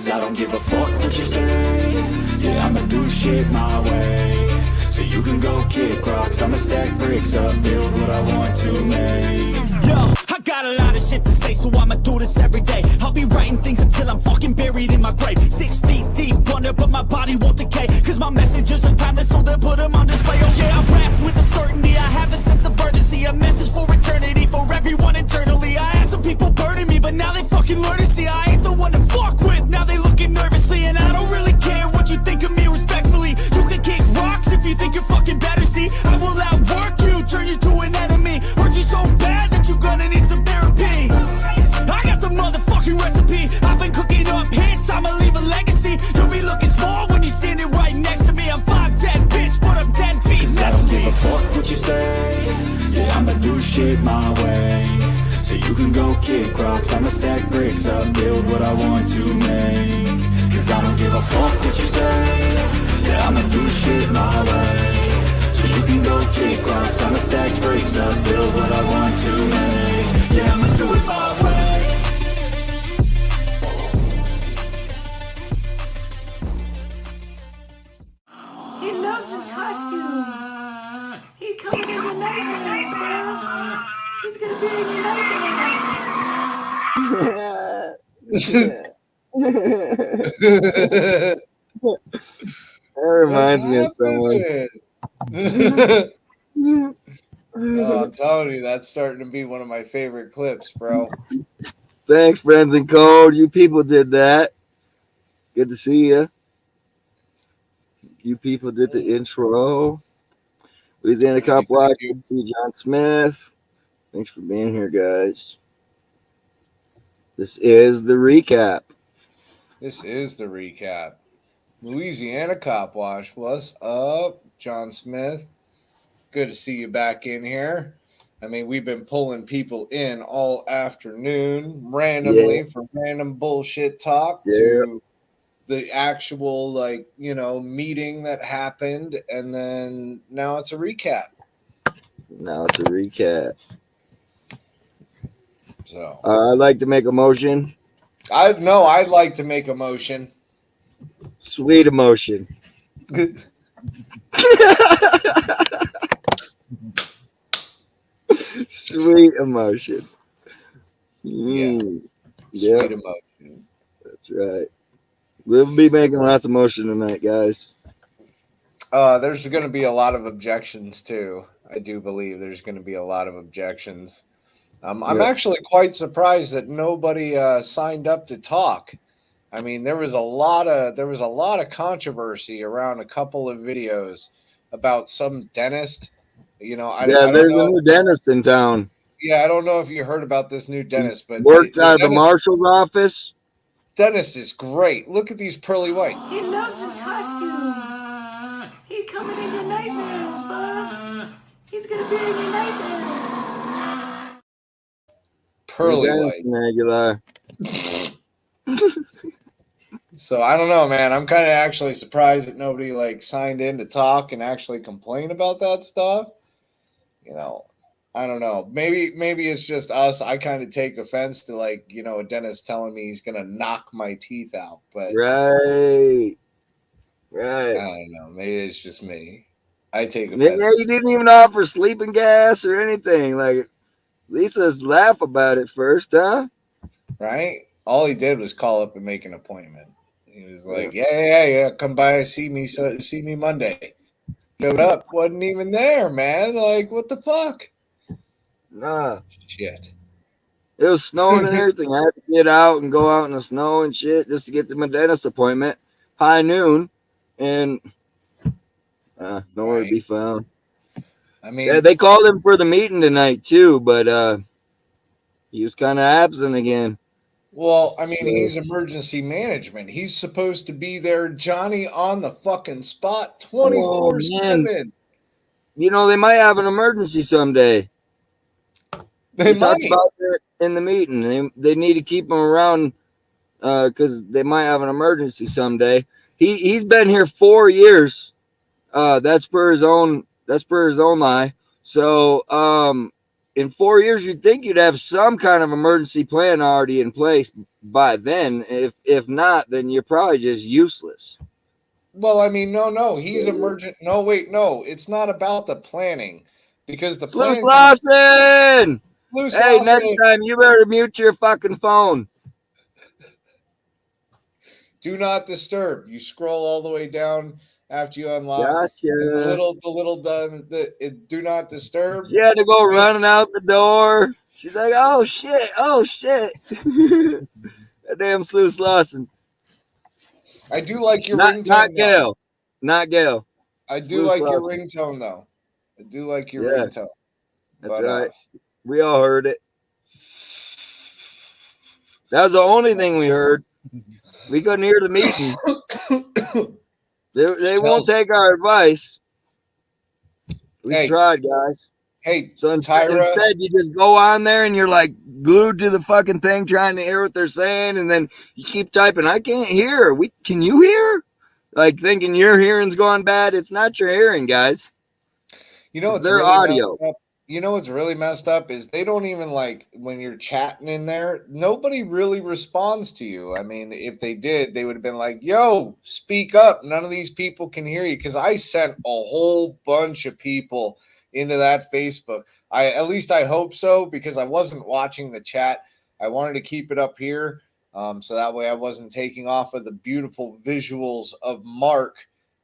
Cause I don't give a fuck what you say. Yeah, I'ma do shit my way. So you can go kick rocks, I'ma stack bricks up, build what I want to make. Yo, I got a lot of shit to say, so I'ma do this every day. I'll be writing things until I'm fucking buried in my grave. 6 feet deep under, but my body won't decay. Cause my messages are timeless, so they'll put them on display. Oh yeah, I rap with a certainty, I have a sense of urgency. A message for eternity, for everyone internally. I had some people burning me, but now they fucking learn to see I ain't the one to fuck with. Now they looking nervously, and I don't really care what you think of me respectfully. You can kick rocks if you think you're fucking better, see. I will outwork you, turn you to an enemy. Hurt you so bad that you're gonna need some therapy. I got the motherfucking recipe. I've been cooking up hits, I'ma leave a legacy. You'll be looking small when you're standing right next to me. I'm 5'10", bitch, but I'm 10 feet. Cause I don't give a fuck what you say. Yeah, I'ma do shit my way. So you can go kick rocks, I'ma stack bricks up, build what I want to make. Cause I don't give a fuck what you say. Yeah, I'ma do shit my way. So you can go kick rocks, I'ma stack bricks up, build what I want to make. Yeah, I'ma do it my way. He loves his costume. He comes in the nightmares, bro. He's gonna be in your nightmares. That reminds me of someone. Oh, I'm telling you, that's starting to be one of my favorite clips, bro. Thanks, friends in code. You people did that. Good to see you. You people did the intro. Louisiana Cop Watch. Good to see John Smith. Thanks for being here, guys. This is the recap. This is the recap. Louisiana Cop Wash. What's up, John Smith? Good to see you back in here. I mean, we've been pulling people in all afternoon, randomly, from random bullshit talk to the actual, like, you know, meeting that happened, and then now it's a recap. Now it's a recap. So I'd like to make a motion. I'd like to make a motion. Sweet emotion. Sweet emotion. Yeah. Sweet emotion. That's right. We'll be making lots of motion tonight, guys. There's going to be a lot of objections too. I do believe there's going to be a lot of objections. I'm actually quite surprised that nobody signed up to talk. I mean, there was a lot of controversy around a couple of videos about some dentist. You know, there's a new dentist in town. Yeah, I don't know if you heard about this new dentist, but worked out of the marshal's office. Dentist is great. Look at these pearly white. He loves his costume. He coming in your nightmares, boss. He's gonna be in your nightmares. Pearly white. Aguilar. So I don't know, man. I'm kind of actually surprised that nobody like signed in to talk and actually complain about that stuff. You know, I don't know. Maybe it's just us. I kind of take offense to, like, you know, a dentist telling me he's gonna knock my teeth out. But right. I don't know. Maybe it's just me. I take offense. Yeah, you didn't even offer sleeping gas or anything. Like, at least let's laugh about it first, huh? Right. All he did was call up and make an appointment. He was like, yeah, come by, see me Monday. Showed up, wasn't even there, man. Like, what the fuck? Nah. Shit. It was snowing and everything. I had to get out and go out in the snow and shit just to get to my dentist appointment. High noon. And nowhere to be found. I mean, they called him for the meeting tonight too, but he was kind of absent again. Well, I mean, he's emergency management. He's supposed to be there, Johnny, on the fucking spot 24/7. You know, they might have an emergency someday. They talked about that in the meeting. They need to keep him around because they might have an emergency someday. He's been here 4 years. That's for his own lie. So in 4 years, you'd think you'd have some kind of emergency plan already in place by then. If not, then you're probably just useless. Well, I mean, no, he's emergent. No, wait, no, it's not about the planning because the Sluice plan. Lawson! Loose Hey, next Lawson, time you better mute your fucking phone. do not disturb. You scroll all the way down after you unlock, and Gotcha. the little done it do not disturb. She had to go running out the door. She's like, oh shit, oh shit. That damn Sluice Lawson. I do like your Not ringtone though. Gail. Not Gail. I do Sluice like your Lawson. ringtone though. I do like your Yeah, ringtone. that's But right. We all heard it. That was the only thing we heard. We couldn't hear the meeting. They won't take our advice. We Hey. tried, guys. Hey, So Tyra, instead, you just go on there and you're like glued to the fucking thing, trying to hear what they're saying, and then you keep typing. I can't hear. Can you hear? Like thinking your hearing's going bad. It's not your hearing, guys. you know It's what's their really audio. messed up? You know what's really messed up is they don't even like when you're chatting in there, nobody really responds to you. I mean, if they did, they would have been like, yo, speak up. None of these people can hear you. Because I sent a whole bunch of people into that Facebook. At least I hope so, because I wasn't watching the chat. I wanted to keep it up here. So that way I wasn't taking off of the beautiful visuals of Mark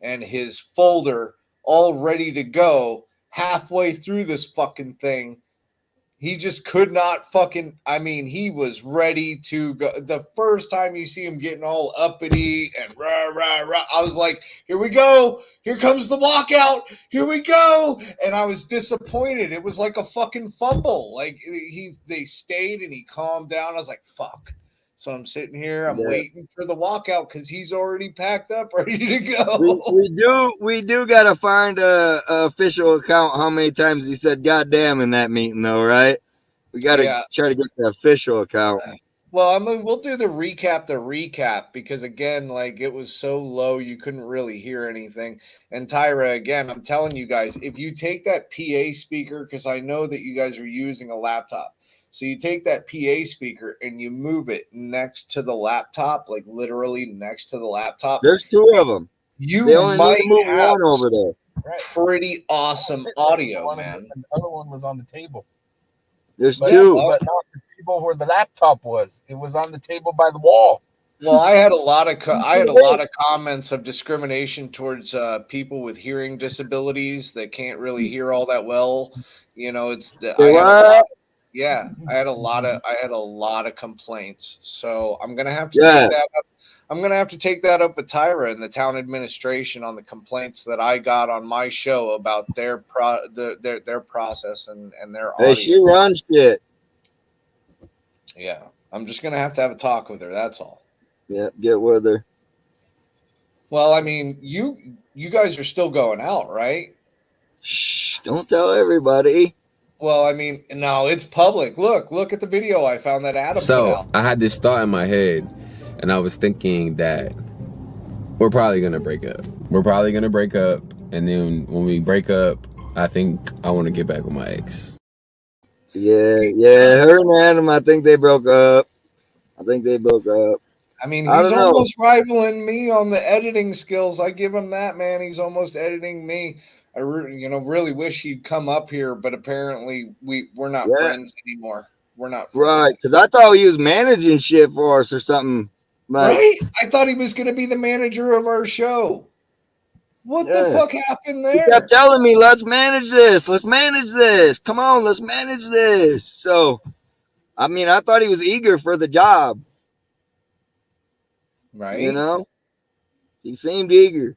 and his folder all ready to go. Halfway through this fucking thing, he just could not fucking. I mean, he was ready to go. The first time you see him getting all uppity and rah, rah, rah, I was like, here we go. Here comes the walkout. Here we go. And I was disappointed. It was like a fucking fumble. Like they stayed and he calmed down. I was like, fuck. So I'm sitting here, I'm waiting for the walkout because he's already packed up, ready to go. We do gotta find a official account how many times he said "goddamn" in that meeting, though, right? We gotta try to get the official account. Well, I mean, we'll do the recap because again, like it was so low you couldn't really hear anything. And Tyra, again, I'm telling you guys, if you take that PA speaker, because I know that you guys are using a laptop. So you take that PA speaker and you move it next to the laptop, like literally next to the laptop. There's two of them. They only need to move one over there. Pretty awesome audio, man. The other one was on the table. There's two. But not the table where the laptop was. It was on the table by the wall. Well, I had a lot of comments of discrimination towards people with hearing disabilities that can't really hear all that well. You know, I had a lot of complaints. So I'm gonna have to take that up. I'm gonna have to take that up with Tyra and the town administration on the complaints that I got on my show about their process and their audio. Hey, she runs shit. Yeah, I'm just gonna have to have a talk with her. That's all. Yeah, get with her. Well, I mean, you guys are still going out, right? Shh! Don't tell everybody. Well, I mean, no, it's public. Look at the video I found that Adam put out. I had this thought in my head, and I was thinking that we're probably gonna break up. And then when we break up, I think I want to get back with my ex. Yeah. Her and Adam, I think they broke up. I mean, he's almost rivaling me on the editing skills. I give him that, man. He's almost editing me. I really wish he'd come up here, but apparently we're not friends anymore. We're not friends. Right, because I thought he was managing shit for us or something. Like, right? I thought he was going to be the manager of our show. What the fuck happened there? He kept telling me, let's manage this. Come on, let's manage this. So, I mean, I thought he was eager for the job. Right? You know? He seemed eager.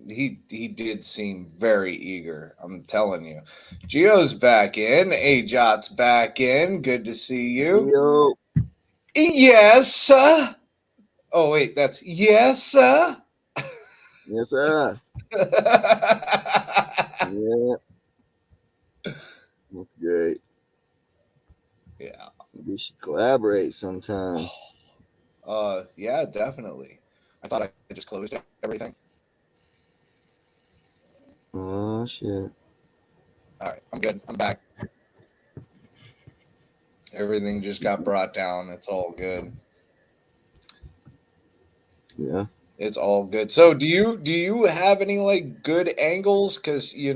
He did seem very eager. I'm telling you. Gio's back in. Ajot's back in. Good to see you. Yo. Yes, sir. Oh, wait. That's yes, sir. Yes, sir. Yeah. That's great. Yeah. We should collaborate sometime. Yeah, definitely. I thought I just closed everything. Oh, shit. All right, I'm good. I'm back. Everything just got brought down. It's all good. Yeah. It's all good. So do you have any like good angles? Because we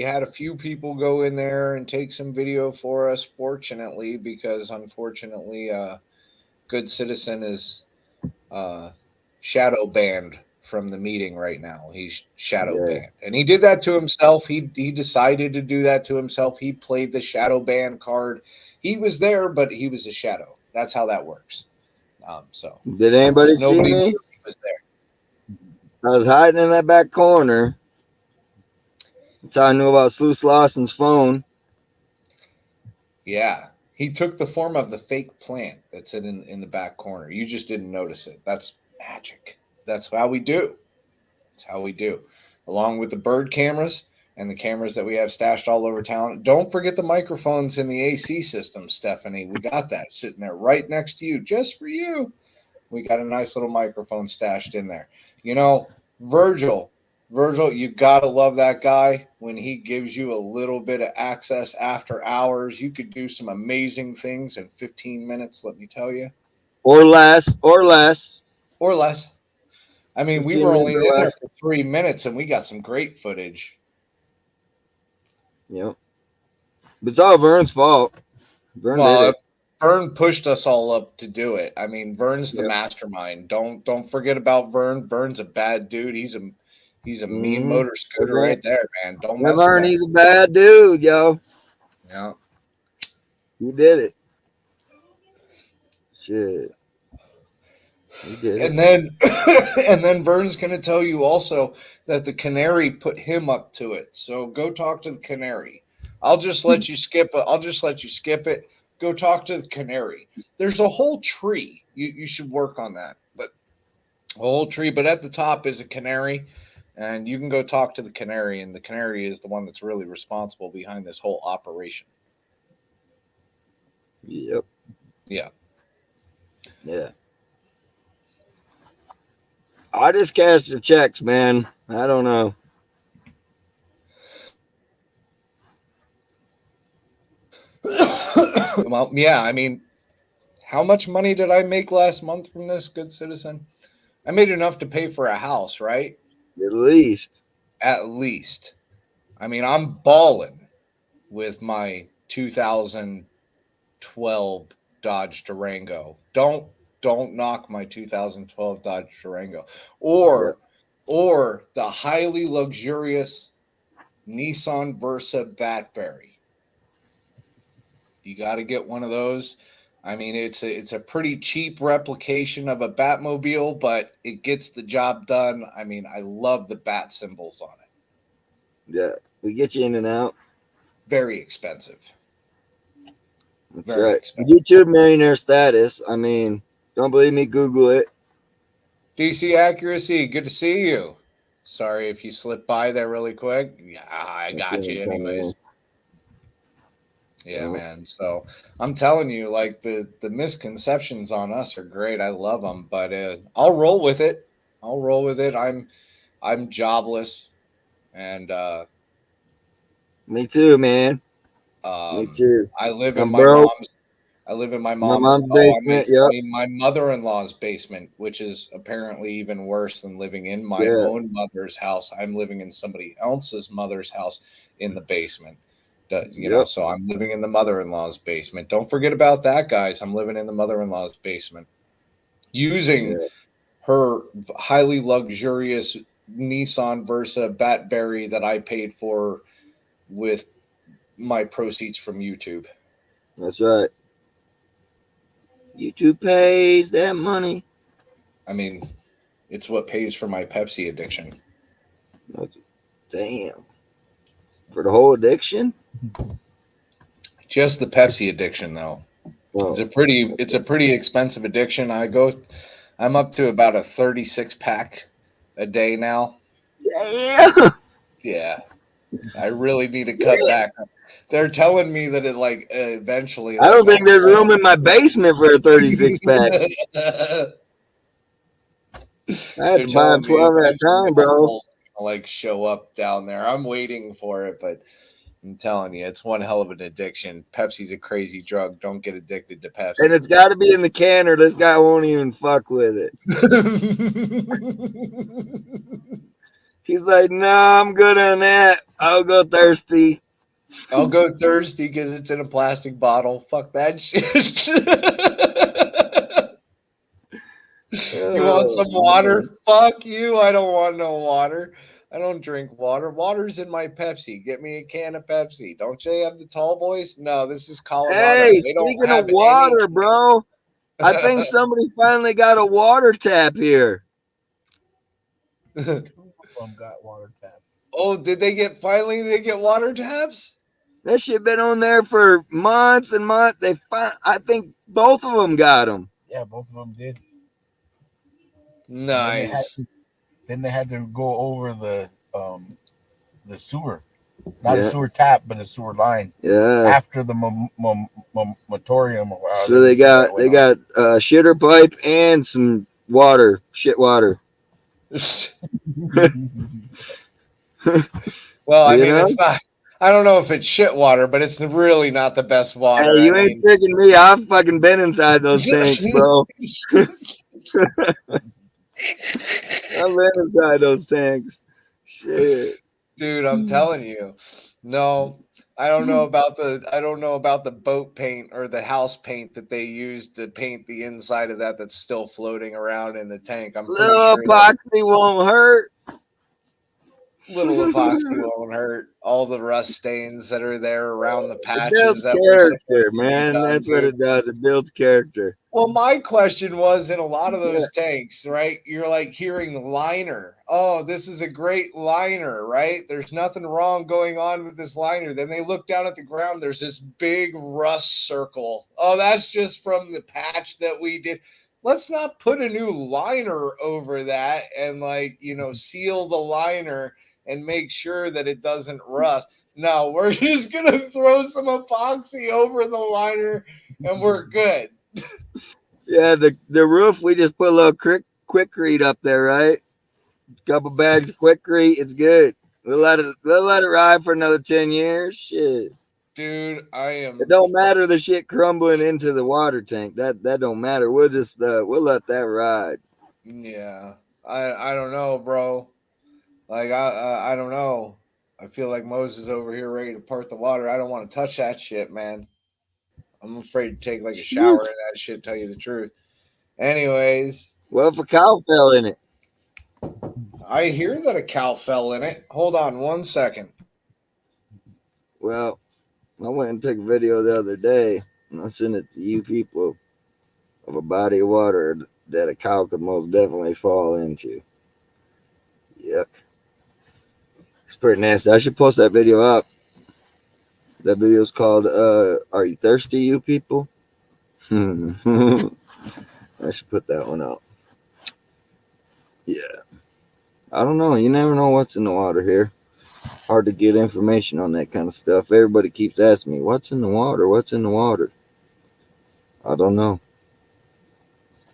had a few people go in there and take some video for us. Fortunately, because unfortunately, Good Citizen is uh, shadow banned from the meeting right now. He's shadow Yeah. banned, and he did that to himself. He decided to do that to himself. He played the shadow ban card. He was there, but he was a shadow. That's how that works. So Did anybody just see nobody knew me? he was there. I was hiding in that back corner. That's how I knew about Sluice Lawson's phone. Yeah, he took the form of the fake plant that's in the back corner. You just didn't notice it. That's magic. That's how we do. That's how we do. Along with the bird cameras and the cameras that we have stashed all over town. Don't forget the microphones in the AC system, Stephanie. We got that sitting there right next to you, just for you. We got a nice little microphone stashed in there. You know, Virgil, Virgil, you gotta love that guy when he gives you a little bit of access after hours. You could do some amazing things in 15 minutes, let me tell you, Or less. Or less. or less. I mean, we 15 were only minutes in or there less. for 3 minutes and we got some great footage. Yep. But it's all Vern's fault. Vern did Well, it. Vern pushed us all up to do it. I mean, Vern's the Yep. mastermind. Don't forget about Vern. Vern's a bad dude. He's a mean Mm-hmm. motor scooter right there, man. Don't Yeah, mess with Vern, that. he's a bad dude, yo. Yeah. You did it. Shit. You did it. And then and then Vern's going to tell you also that the canary put him up to it. So go talk to the canary. I'll just let you skip it. I'll just let you skip it. Go talk to the canary. There's a whole tree. You should work on that. But a whole tree, but at the top is a canary, and you can go talk to the canary, and the canary is the one that's really responsible behind this whole operation. Yep. Yeah. Yeah. I just cashed your checks, man. I don't know. Well, yeah, I mean, how much money did I make last month from this, Good Citizen? I made enough to pay for a house, right? At least. At least. I mean, I'm balling with my 2012 Dodge Durango. Don't knock my 2012 Dodge Durango. Yep. Or the highly luxurious Nissan Versa Batberry. You got to get one of those. I mean, it's a pretty cheap replication of a Batmobile, but it gets the job done. I mean, I love the bat symbols on it. Yeah. We get you in and out. Very expensive. That's Very right. expensive. YouTube millionaire status. I mean, don't believe me? Google it. DC Accuracy, good to see you. Sorry if you slipped by there really quick. Yeah, I That's got what you I'm telling anyways. Yeah, you. man. So I'm telling you, like the misconceptions on us are great. I love them, but I'll roll with it. I'll roll with it. I'm jobless, and Me too, man. Me um, too. I live in I'm my broke. mom's. I live in my My mom's. mom's Oh, basement. I Yep. mean my mother-in-law's basement, which is apparently even worse than living in my Yeah. own mother's house. I'm living in somebody else's mother's house in the basement. Yep. So I'm living in the mother-in-law's basement. Don't forget about that, guys. I'm living in the mother-in-law's basement using Yeah. her highly luxurious Nissan Versa Batberry that I paid for with my proceeds from YouTube. That's right. YouTube pays that money. I mean, it's what pays for my Pepsi addiction. Damn. For the whole addiction? Just the Pepsi addiction, though. Oh. It's a pretty expensive addiction. I'm up to about a 36 pack a day now. Damn. Yeah, I really need to cut back. They're telling me that it like eventually I like don't think there's room in my basement for a 36 pack. I had they're to buy telling me 12 at a eventually time, my bro. pulse is gonna like show up down there. I'm waiting for it, but I'm telling you, it's one hell of an addiction. Pepsi's a crazy drug. Don't get addicted to Pepsi. And it's got to be in the can, or this guy won't even fuck with it. He's like, no, I'm good on that. I'll go thirsty. I'll go thirsty because it's in a plastic bottle. Fuck that shit. You want some water? Man. Fuck you. I don't want no water. I don't drink water. Water's in my Pepsi. Get me a can of Pepsi. Don't you have the tall boys? No, this is Colorado. Hey, They don't speaking of have water, any. bro, I think somebody finally got a water tap here. Two of them got water taps. Oh, did they get finally? They get water taps? That shit been on there for months and months. I think both of them got them. Yeah, both of them did. Nice. Then they had to go over the sewer, not Yeah. a sewer tap, but a sewer line Yeah. after the moratorium. So they got shitter pipe and some water, shit water. Well, I You mean, know? it's not. I don't know if it's shit water, but it's really not the best water. Hey, you I ain't mean, tricking me. I've fucking been inside those tanks, bro. I've been inside those tanks. Shit. dude, I'm telling you, no, I don't know about the boat paint or the house paint that they used to paint the inside of that that's still floating around in the tank. I'm pretty Little sure that epoxy won't hurt. little epoxy won't hurt. All the rust stains that are there around the It patches builds that were supposed character, to be man. done, That's what dude. it does. It builds character. Well, my question was in a lot of Yeah. those tanks, right? You're like hearing liner. Oh, this is a great liner, right? There's nothing wrong going on with this liner. Then they look down at the ground. There's this big rust circle. Oh, that's just from the patch that we did. Let's not put a new liner over that and, like, seal the liner and make sure that it doesn't rust. No, we're just going to throw some epoxy over the liner and we're good. Yeah, the roof, we just put a little quickcrete up there, right? Couple bags of quickcrete, it's good. We'll let it ride for another 10 years. Shit. Dude, It don't matter the shit crumbling into the water tank. That don't matter. We'll just we'll let that ride. yeah, I don't know, bro. Like, I don't know. I feel like Moses over here ready to part the water. I don't want to touch that shit, man. I'm afraid to take like a shower in that shit, tell you the truth. Anyways, Well, if a cow fell in it. I hear that a cow fell in it. Hold on one second. Well, I went and took a video the other day and I sent it to you people of a body of water that a cow could most definitely fall into. Yuck. It's pretty nasty. I should post that video up. That video's called Are You Thirsty, You People? I should put that one out. Yeah. I don't know. You never know what's in the water here. Hard to get information on that kind of stuff. Everybody keeps asking me, what's in the water? What's in the water? I don't know.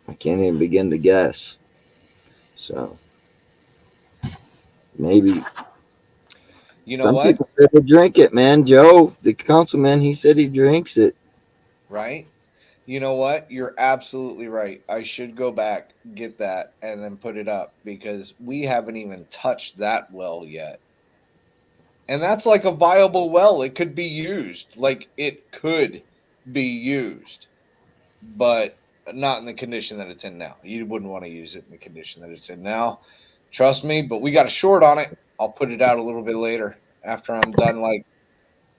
I can't even begin to guess. So maybe You know some what? people said they drink it, man. Joe, the councilman, he said he drinks it. Right? You know what? You're absolutely right. I should go back, get that, and then put it up because we haven't even touched that well yet. And that's like a viable well. It could be used. Like, it could be used, but not in the condition that it's in now. You wouldn't want to use it in the condition that it's in now. Trust me, but we got a short on it. I'll put it out a little bit later after I'm done, like,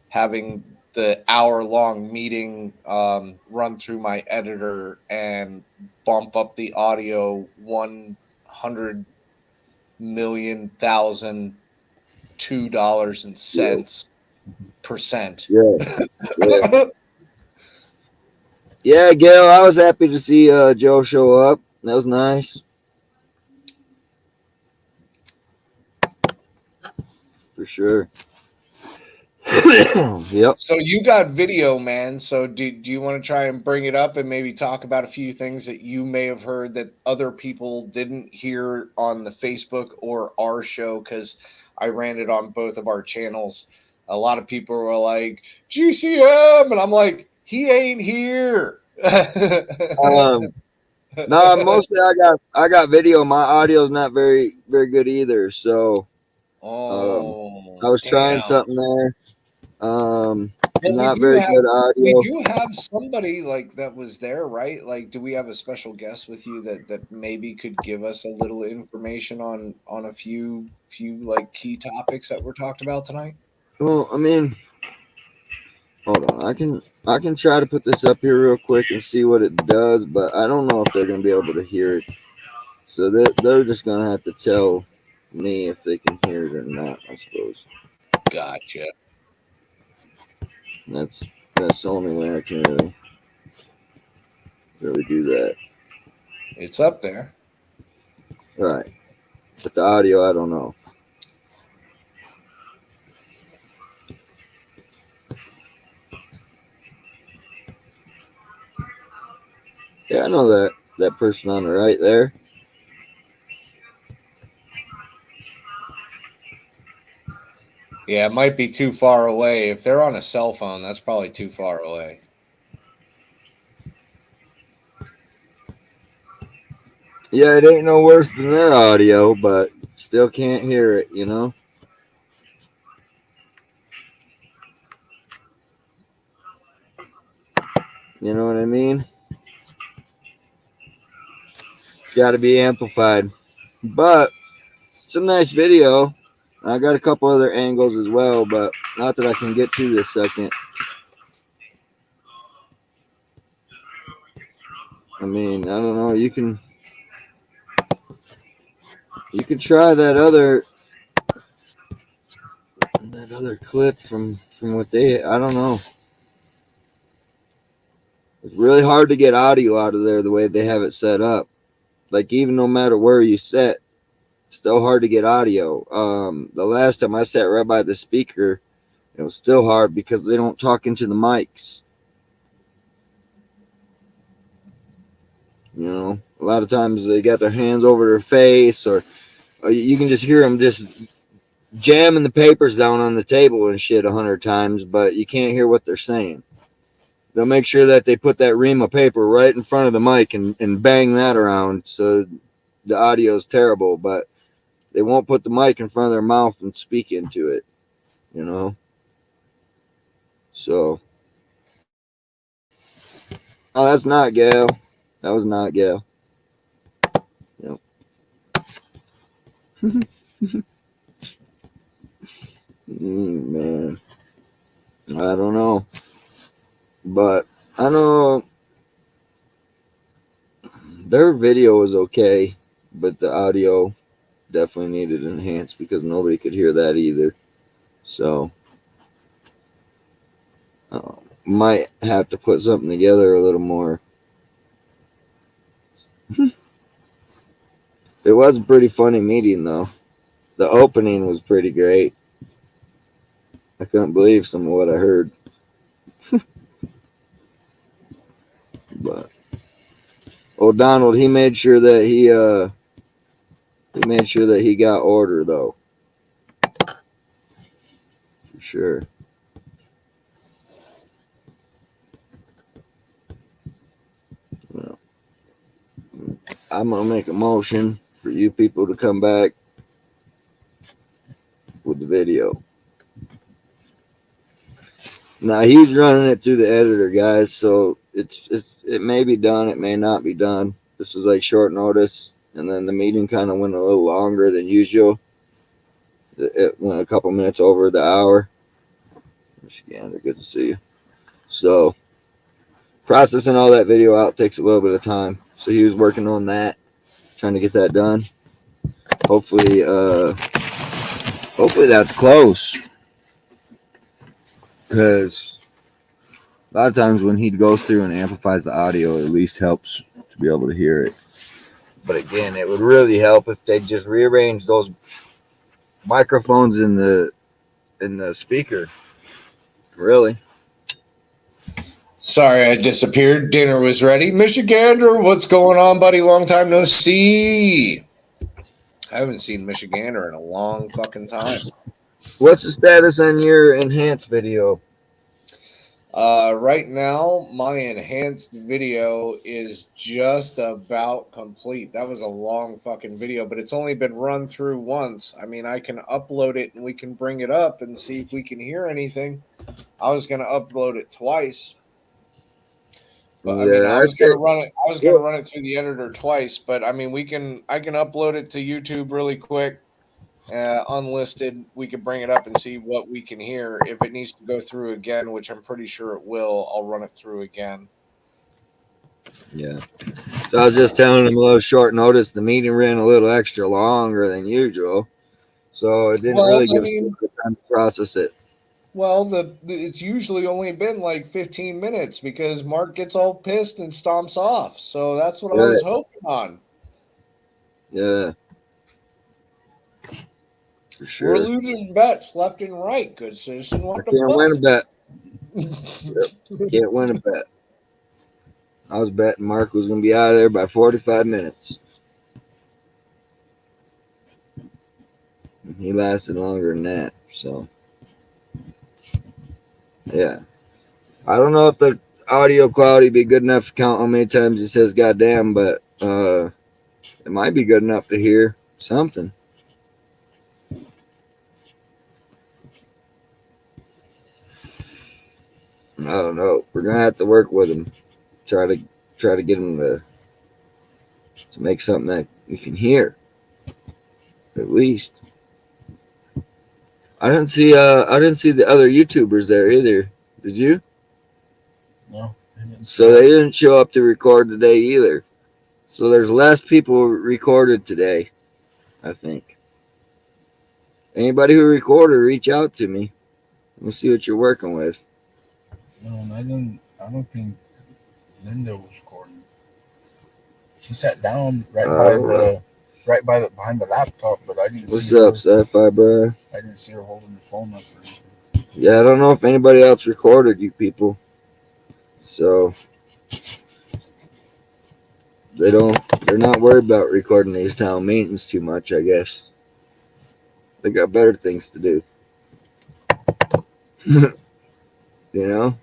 having the hour-long meeting run through my editor and bump up the audio 100,002.02 Yeah. Yeah. Yeah, Gail, I was happy to see Joe show up. That was nice. For sure. Yep. So you got video, man. So do you want to try and bring it up and maybe talk about a few things that you may have heard that other people didn't hear on the Facebook or our show? Because I ran it on both of our channels. a lot of people were like, GCM. And I'm like, he ain't here. No, mostly I got video. My audio's not very good either. So I Oh, was trying damn. something there. Well, Not very good we audio. do have somebody like that was there, right? Like, do we have a special guest with you that maybe could give us a little information on a few like key topics that were talked about tonight? Well, I mean, hold on. I can try to put this up here real quick and see what it does, but I don't know if they're gonna be able to hear it. So they're just gonna have to tell me if they can hear it or not. I suppose Gotcha. that's the only way I can really do that. It's up there. Right. But the audio, I don't know. Yeah, I know that person on the right there. Yeah, it might be too far away. If they're on a cell phone, that's probably too far away. Yeah, it ain't no worse than their audio, but still can't hear it, you know? You know what I mean? It's got to be amplified. But some nice video. I got a couple other angles as well, but not that I can get to this second. I mean, I don't know. You can try that other clip from what they. I don't know. It's really hard to get audio out of there the way they have it set up. Like even no matter where you set, it's still hard to get audio. The last time I sat right by the speaker, it was still hard because they don't talk into the mics. You know, a lot of times they got their hands over their face, or you can just hear them just jamming the papers down on the table and shit 100 times, but you can't hear what they're saying. They'll make sure that they put that ream of paper right in front of the mic and bang that around so the audio is terrible, but they won't put the mic in front of their mouth and speak into it, you know? So, oh, that's not Gail. That was not Gail. Yep. Man, I don't know. But I know their video was okay, but the audio definitely needed enhanced because nobody could hear that either. So might have to put something together a little more. It was a pretty funny meeting though. The opening was pretty great. I couldn't believe some of what I heard. But old Donald, he made sure that he got order though. For sure. Well, I'm gonna make a motion for you people to come back with the video. Now he's running it through the editor, guys, so it may be done, it may not be done. This was like short notice, and then the meeting kind of went a little longer than usual. It went a couple minutes over the hour. Michigander, good to see you. So processing all that video out takes a little bit of time. So he was working on that, trying to get that done. Hopefully that's close. Because a lot of times when he goes through and amplifies the audio, it at least helps to be able to hear it. But again, it would really help if they just rearrange those microphones in the speaker. Really. Sorry, I disappeared. Dinner was ready. Michigander, what's going on, buddy? Long time no see. I haven't seen Michigander in a long fucking time. What's the status on your enhanced video? Right now, my enhanced video is just about complete. That was a long fucking video, but it's only been run through once. I mean, I can upload it and we can bring it up and see if we can hear anything. I was gonna upload it twice, but I mean, Yeah, I say. I was gonna Well, run it through the editor twice. But I mean, I can upload it to YouTube really quick, unlisted. We could bring it up and see what we can hear. If it needs to go through again, which I'm pretty sure it will, I'll run it through again. yeah. So I was just telling him a little short notice. The meeting ran a little extra longer than usual, so it didn't Well, really I give us mean, the time to process it. well, it's usually only been like 15 minutes because Mark gets all pissed and stomps off. So that's what I Right. was hoping on. Yeah, for We're sure. losing bets left and right, good citizen. I What the can't win a fuck? bet. Yep. Can't win a bet. I was betting Mark was going to be out of there by 45 minutes. He lasted longer than that. So, yeah. I don't know if the audio quality be good enough to count how many times he says goddamn, but it might be good enough to hear something. I don't know. We're gonna have to work with him. Try to get him to make something that you can hear. At least. I didn't see the other YouTubers there either. Did you? No, I didn't see So it. they didn't show up to record today either. So there's less people recorded today, I think. Anybody who recorded, reach out to me. Let me see what you're working with. No, and I didn't. I don't think Linda was recording. She sat down I don't know. behind the laptop, but I didn't What's see her. up, Sci-Fi bro? I didn't see her holding the phone up or anything. Yeah, I don't know if anybody else recorded you people. So they're not worried about recording these town meetings too much, I guess. They got better things to do. you know?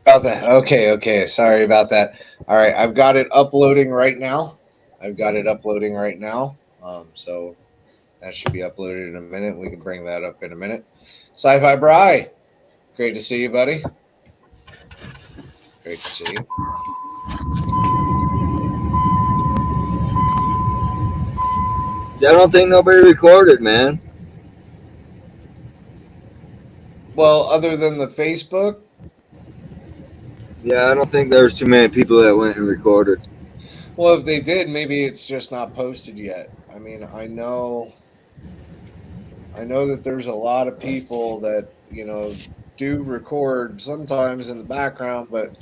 About that. Okay, okay. Sorry about that. All right, I've got it uploading right now. I've got it uploading right now. So that should be uploaded in a minute. We can bring that up in a minute. Sci-Fi Bry, great to see you, buddy. Great to see you. I don't think nobody recorded, man. Well, other than the Facebook, Yeah, I don't think there was too many people that went and recorded. well, if they did, maybe it's just not posted yet. I mean, I know that there's a lot of people that do record sometimes in the background, but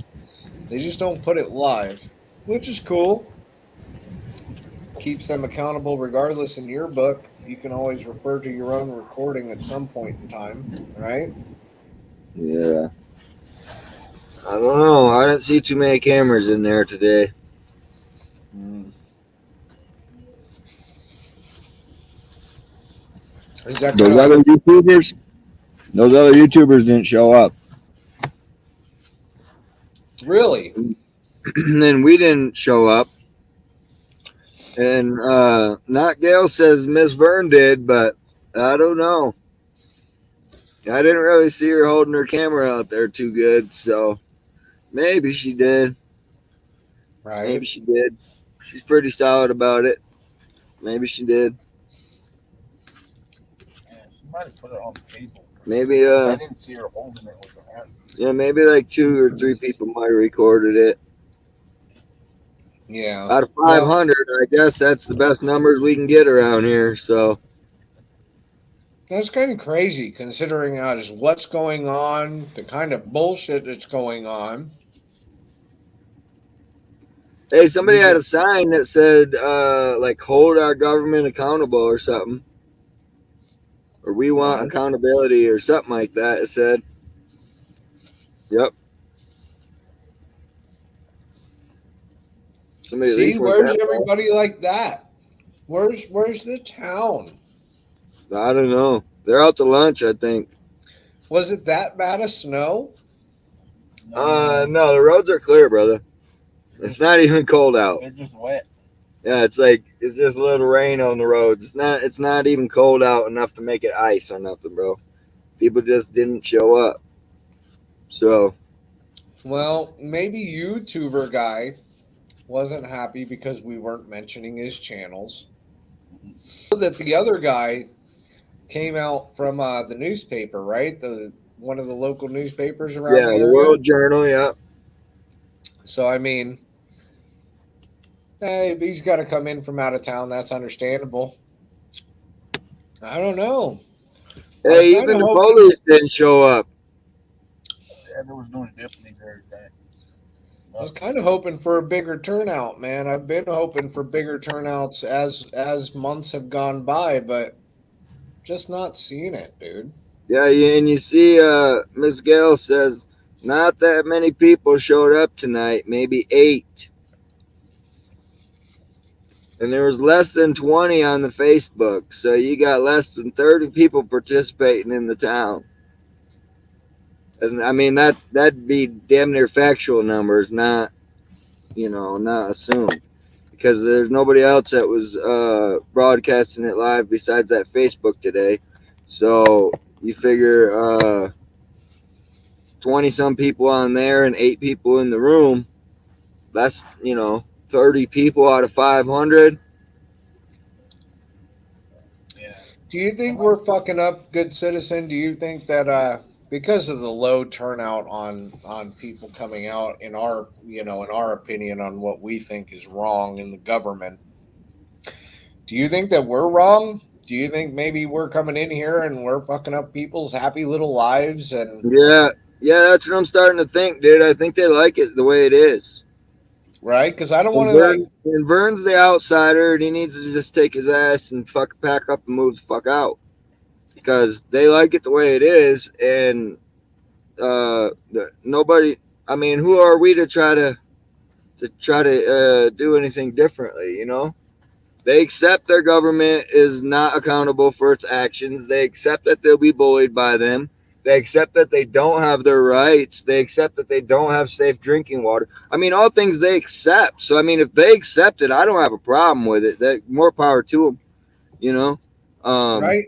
they just don't put it live, which is cool. Keeps them accountable regardless. In your book, you can always refer to your own recording at some point in time, right? Yeah. I don't know. I didn't see too many cameras in there today. Mm. Is that kind Those of like other a YouTubers, those other YouTubers didn't show up. really? And then we didn't show up. And not Gail says Miss Vern did, but I don't know. I didn't really see her holding her camera out there too good, so maybe she did. Maybe Right. she did. She's pretty solid about it. Maybe she did. Yeah, she might have put it on the table Maybe because I didn't see her holding it with her hand. yeah, maybe like 2 or 3 people might have recorded it. Yeah. Out of Well, 500, I guess that's the best numbers we can get around here. So that's kind of crazy considering as what's going on, the kind of bullshit that's going on. hey, somebody We had a just sign that said like hold our government accountable or something. Or we want what? accountability or something like that. It said. Yep. Somebody at See, least went where's that far. everybody like that? Where's the town? I don't know. They're out to lunch, I think. Was it that bad of snow? No, the roads are clear, brother. It's not even cold out. They're just wet. Yeah, it's like it's just a little rain on the roads. It's not even cold out enough to make it ice or nothing, bro. People just didn't show up. So Well, maybe YouTuber guy wasn't happy because we weren't mentioning his channels. That the other guy came out from the newspaper, right? The one of the local newspapers around yeah, the the area. World Journal, yeah. So I mean, hey, if he's got to come in from out of town, that's understandable. I don't know. I was Hey, kind even of the hoping. police didn't show up. Yeah, there was no deputies every day. I was kind of hoping for a bigger turnout, man. I've been hoping for bigger turnouts as months have gone by, but just not seeing it, dude. Yeah, and you see, Miss Gale says not that many people showed up tonight, maybe 8. And there was less than 20 on the Facebook, so you got less than 30 people participating in the town. And I mean that'd be damn near factual numbers, not not assumed, because there's nobody else that was broadcasting it live besides that Facebook today. So you figure 20 some people on there and 8 people in the room. That's 30 people out of 500. Yeah. Do you think we're fucking up, good citizen? Do you think that because of the low turnout on people coming out in our in our opinion on what we think is wrong in the government, do you think that we're wrong? Do you think maybe we're coming in here and we're fucking up people's happy little lives and Yeah, yeah, that's what I'm starting to think, dude. I think they like it the way it is. right? Because I don't want And to like Vern's the outsider, and he needs to just take his ass and fuck pack up and move the fuck out, because they like it the way it is, and nobody. I mean, who are we to try to do anything differently? They accept their government is not accountable for its actions. They accept that they'll be bullied by them. They accept that they don't have their rights. They accept that they don't have safe drinking water. I mean, all things they accept. So, I mean, if they accept it, I don't have a problem with it. That more power to them, you know. Um, right.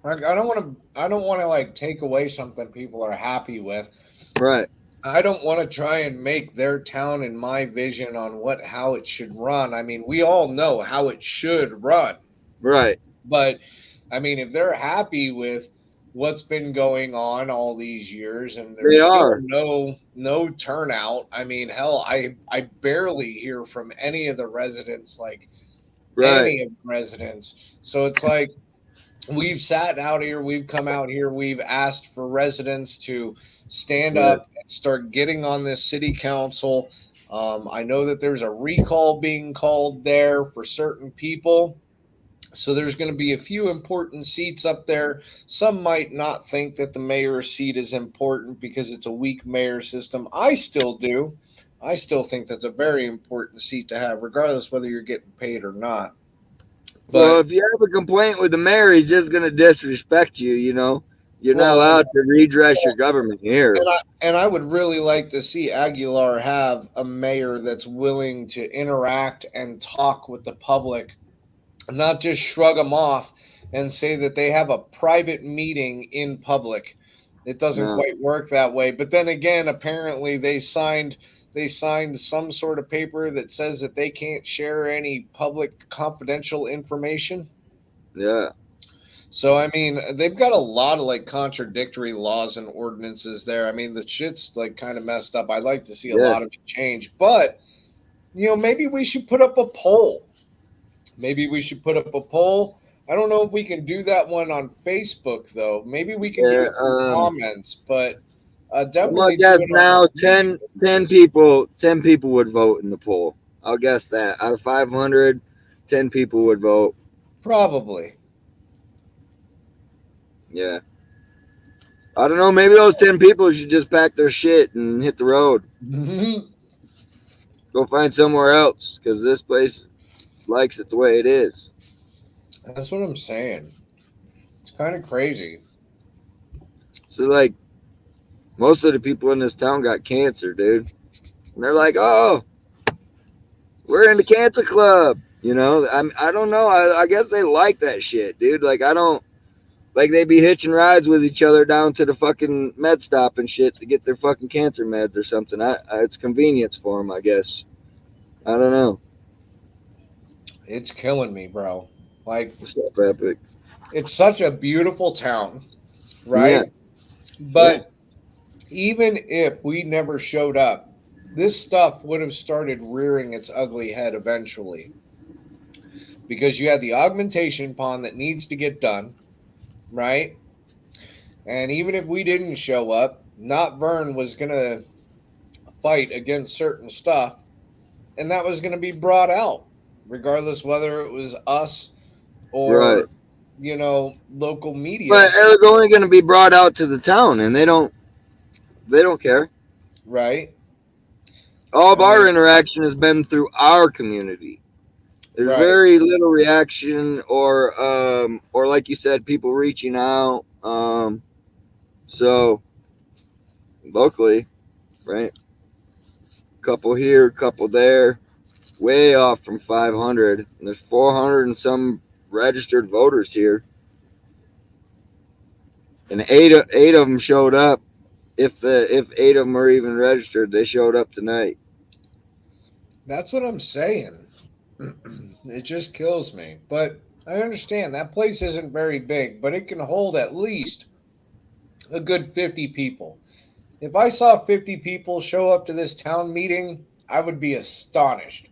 Like I don't want to like take away something people are happy with. right, I don't want to try and make their town and my vision on how it should run. I mean, we all know how it should run. right. But I mean, if they're happy with what's been going on all these years and They there's still are no turnout, I mean, hell, I barely hear from any of the residents, like right. any of the residents. So it's like we've sat out here, we've come out here, we've asked for residents to stand Right. up and start getting on this city council. I know that there's a recall being called there for certain people. So there's going to be a few important seats up there. Some might not think that the mayor's seat is important because it's a weak mayor system. I still do. I still think that's a very important seat to have, regardless whether you're getting paid or not. Well, But if you have a complaint with the mayor, he's just gonna disrespect you. You're not well, allowed to redress your government here. and I would really like to see Aguilar have a mayor that's willing to interact and talk with the public, not just shrug them off and say that they have a private meeting in public. It doesn't No. quite work that way. But then again, apparently they signed some sort of paper that says that they can't share any public confidential information. Yeah. So I mean, they've got a lot of like contradictory laws and ordinances there. I mean, the shit's like kind of messed up. I'd like to see a Yeah. lot of it change, but maybe we should put up a poll. Maybe we should put up a poll. I don't know if we can do that one on Facebook though. Maybe we can do Yeah. it through comments, but I'm gonna definitely do guess it on our now meeting 10 pages. people 10 people would vote in the poll. I'll guess that out of 500, 10 people would vote. Probably. Yeah. I don't know. Maybe those 10 people should just pack their shit and hit the road. Go find somewhere else, because this place likes it the way it is. That's what I'm saying. kind of crazy. So, like, most of the people in this town got cancer, dude. And they're like, oh, we're in the cancer club. You know, I don't know. I guess they like that shit, dude. Like, I don't, like, they be hitching rides with each other down to the fucking med stop and shit to get their fucking cancer meds or something. It's convenience for them, I guess. I don't know. It's killing me, bro. Like, What's up, Epic? it's such a beautiful town, right? Yeah. But even if we never showed up, this stuff would have started rearing its ugly head eventually. Because you have the augmentation pond that needs to get done, right? And even if we didn't show up, Not Vern was going to fight against certain stuff, and that was going to be brought out, regardless whether it was us or, Right. you know, local media. But it was only going to be brought out to the town, and they don't care. Right. All of our interaction has been through our community. There's Right. very little reaction, or like you said, people reaching out. So locally, right? Couple here, couple there, way off from 500. And there's 400 and some registered voters here, and eight of them showed up. If 8 of them are even registered, they showed up tonight. That's what I'm saying. It just kills me. But I understand that place isn't very big, but it can hold at least a good 50 people. If I saw 50 people show up to this town meeting, I would be astonished.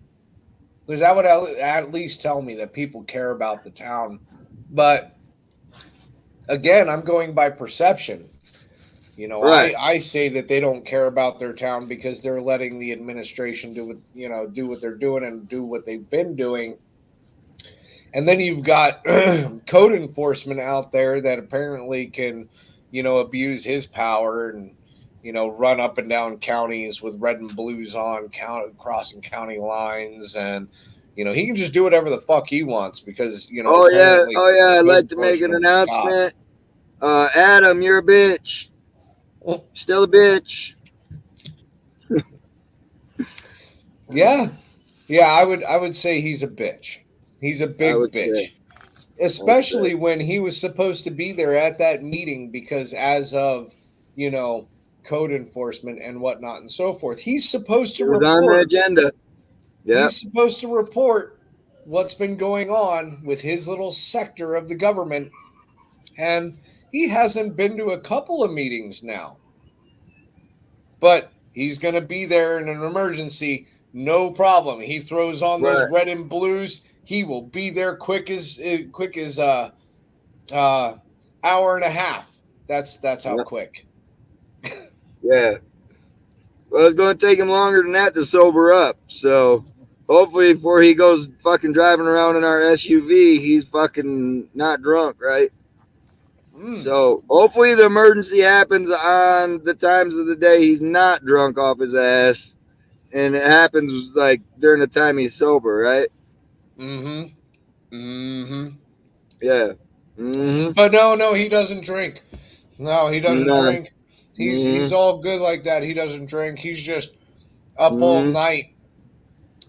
Because that would at least tell me that people care about the town. But again, I'm going by perception. You know, Right. I say that they don't care about their town because they're letting the administration do what they're doing and do what they've been doing. And then you've got code enforcement out there that apparently can, abuse his power and, run up and down counties with red and blues on, crossing county lines. And, he can just do whatever the fuck he wants because, Oh yeah, I'd code like to make an enforcement's a cop. announcement. Adam, you're a bitch. Still a bitch. Yeah, I would say he's a bitch. He's a big bitch, say. especially when he was supposed to be there at that meeting because as of code enforcement and whatnot and so forth, he's supposed to It was on the report. agenda. Yeah, He's supposed to report what's been going on with his little sector of the government, and he hasn't been to a couple of meetings now. But he's going to be there in an emergency, no problem. He throws on those red and blues. He will be there quick as hour and a half. That's how quick. yeah. Well, it's going to take him longer than that to sober up. So hopefully, before he goes fucking driving around in our SUV, he's fucking not drunk, right? So hopefully the emergency happens on the times of the day he's not drunk off his ass, and it happens like during the time he's sober, right? Yeah. But no, he doesn't drink. No, he doesn't drink. He's all good like that. He doesn't drink. He's just up all night.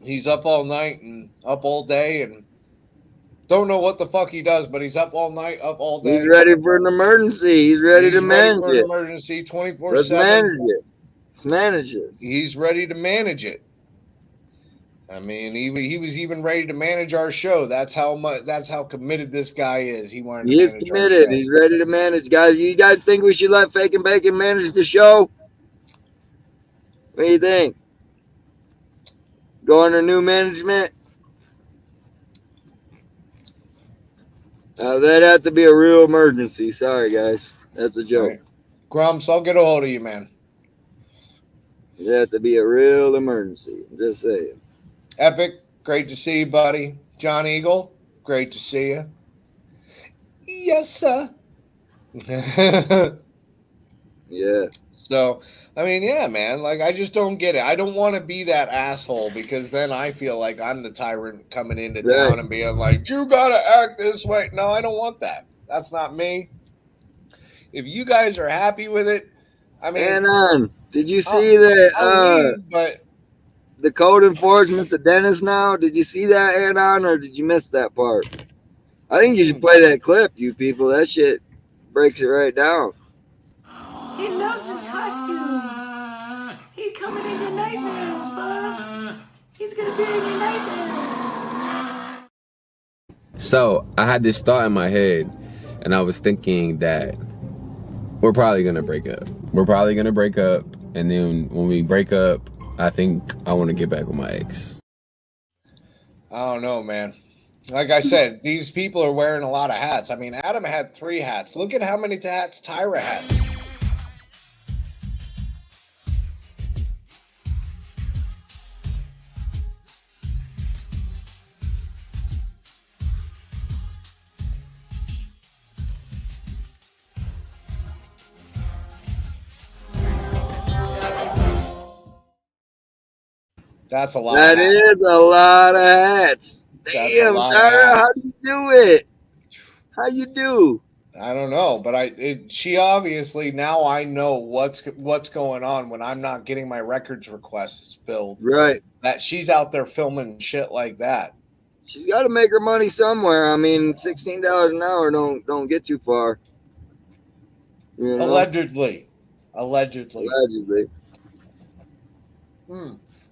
He's up all night and up all day and don't know what the fuck he does, but he's up all night, up all day. He's ready for an emergency. He's ready to manage it. Emergency 24/7. Let's manage it. Let's manage it. He's ready to manage it. I mean, he was even ready to manage our show. That's how committed this guy is. He wanted. He is committed. He's ready to manage, guys. You guys think we should let Fake and Bacon manage the show? What do you think? Go under new management? That'd have to be a real emergency. Sorry, guys. That's a joke. Right. Grumps, I'll get a hold of you, man. It'd have to be a real emergency. I'm just saying. Epic, great to see you, buddy. John Eagle, great to see you. Yes, sir. Yeah. So, I mean, yeah, man. Like, I just don't get it. I don't want to be that asshole because then I feel like I'm the tyrant coming into town and being like, you got to act this way. No, I don't want that. That's not me. If you guys are happy with it, I mean, Anon, did you see that I'll leave, but the code enforcement's a dentist now? Did you see that, Anon, or did you miss that part? I think you should play that clip, you people. That shit breaks it right down. He loves his costume. He's coming in your nightmares, Buzz. He's gonna be in your nightmares. So I had this thought in my head, and I was thinking that we're probably gonna break up. We're probably gonna break up, and then when we break up, I think I want to get back with my ex. I don't know, man. Like I said, these people are wearing a lot of hats. I mean, Adam had 3 hats. Look at how many hats Tyra has. That's a lot. That is a lot of hats. Damn, Tyra, how do you do it? How you do? I don't know, but she obviously, now I know what's going on when I'm not getting my records requests filled. Right. That she's out there filming shit like that. She's got to make her money somewhere. I mean, $16 an hour don't get too far. You know? Allegedly. Allegedly.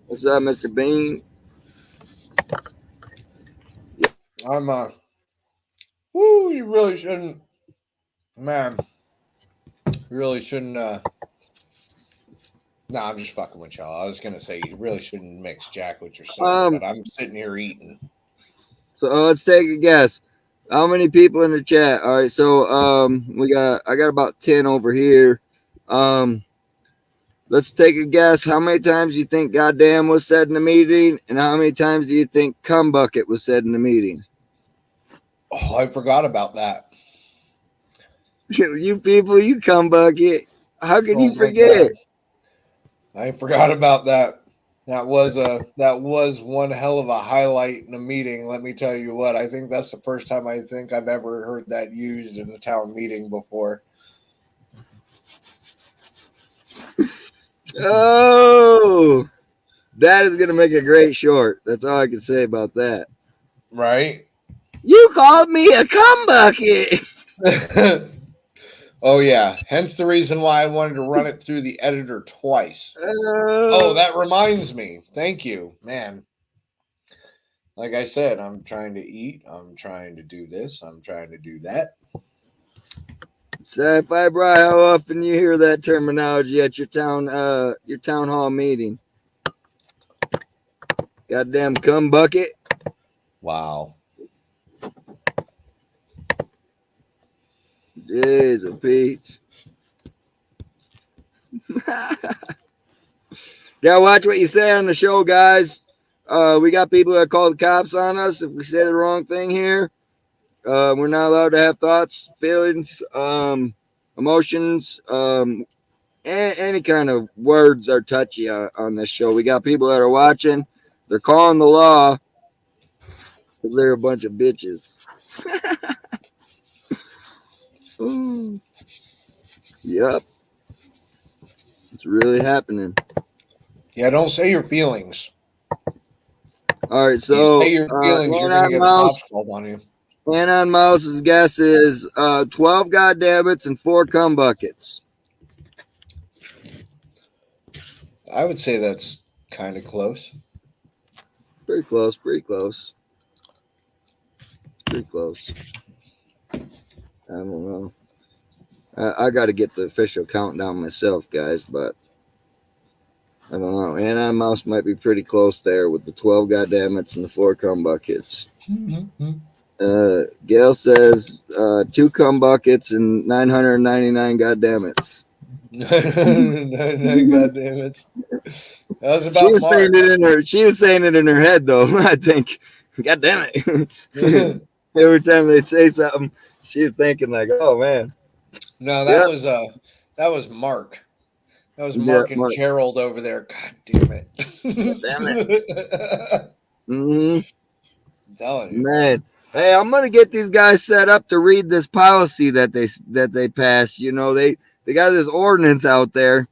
What's up, Mr. Bean? I'm you really shouldn't, man. You really shouldn't. No, I'm just fucking with y'all. I was gonna say you really shouldn't mix Jack with your son, but I'm sitting here eating. So let's take a guess. How many people in the chat? All right, so I got about 10 over here. Let's take a guess. How many times do you think goddamn was said in the meeting, and how many times do you think cum bucket was said in the meeting? Oh, I forgot about that. You people, you cum bucket. How can you forget? I forgot about that. That was one hell of a highlight in a meeting. Let me tell you what. I think that's the first time I think I've ever heard that used in a town meeting before. Oh, that is gonna make a great short. That's all I can say about that. Right? You called me a cum bucket. Oh yeah. Hence the reason why I wanted to run it through the editor twice. Oh, that reminds me. Thank you, man. Like I said, I'm trying to eat. I'm trying to do this. I'm trying to do that. Sci-Fi Bri, how often you hear that terminology at your town hall meeting? Goddamn cum bucket. Wow. Jeez, a Pete. Gotta watch what you say on the show, guys. We got people that call the cops on us if we say the wrong thing here. We're not allowed to have thoughts, feelings, emotions, any kind of words are touchy on this show. We got people that are watching. They're calling the law because they're a bunch of bitches. Ooh. Yep. It's really happening. Yeah, don't say your feelings. All right, so you say your feelings, you're going to get the cops called on you. Anon Mouse's guess is 12 goddammits and 4 cum buckets. I would say that's kind of close. Pretty close. Pretty close. Pretty close. I don't know. I got to get the official countdown myself, guys, but I don't know. Anon Mouse might be pretty close there with the 12 goddammits and the 4 cum buckets. Gail says 2 cum buckets and 999 goddammits. 999 goddammits. That was about She was saying it in her. She was saying it in her head, though. I think. God damn it! Every time they say something, she was thinking like, "Oh man." No, that was Mark. That was Mark and Mark. Gerald over there. God damn it! God damn it! Mm-hmm. I'm telling you, Man. Hey, I'm gonna get these guys set up to read this policy that they passed. You know, they got this ordinance out there.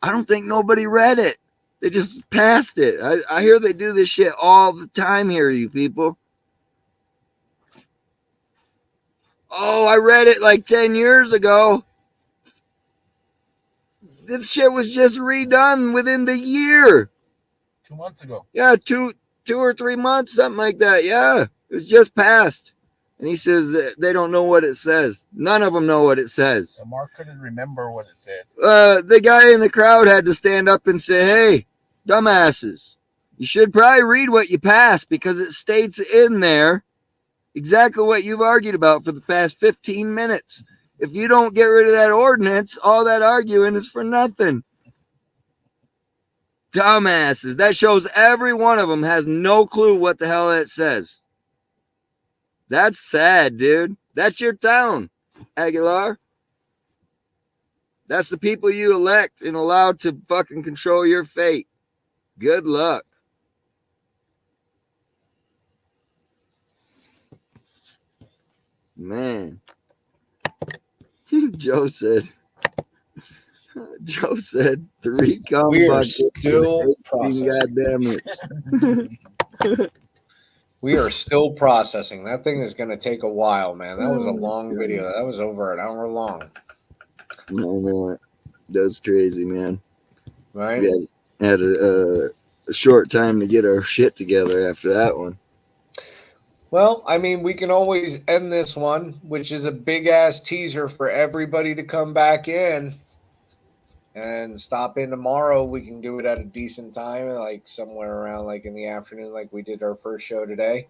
I don't think nobody read it. They just passed it. I hear they do this shit all the time here, you people. Oh, I read it like 10 years ago. This shit was just redone within the year. 2 months ago. Yeah, two or 3 months, something like that. Yeah, it was just passed. And he says they don't know what it says. None of them know what it says. And Mark couldn't remember what it said. The guy in the crowd had to stand up and say, "Hey, dumbasses, you should probably read what you passed because it states in there exactly what you've argued about for the past 15 minutes. If you don't get rid of that ordinance, all that arguing is for nothing." Dumbasses. That shows every one of them has no clue what the hell it says. That's sad, dude. That's your town, Aguilar. That's the people you elect and allowed to fucking control your fate. Good luck. Man. Joe said 3 We are buckets still 18 processing. goddamn it. We are still processing. That thing is going to take a while, man. That was a long video. That was over an hour long. No, man. That's crazy, man. Right? We had a short time to get our shit together after that one. Well, I mean, we can always end this one, which is a big ass teaser for everybody to come back in and stop in tomorrow. We can do it at a decent time, like somewhere around like in the afternoon, like we did our first show today.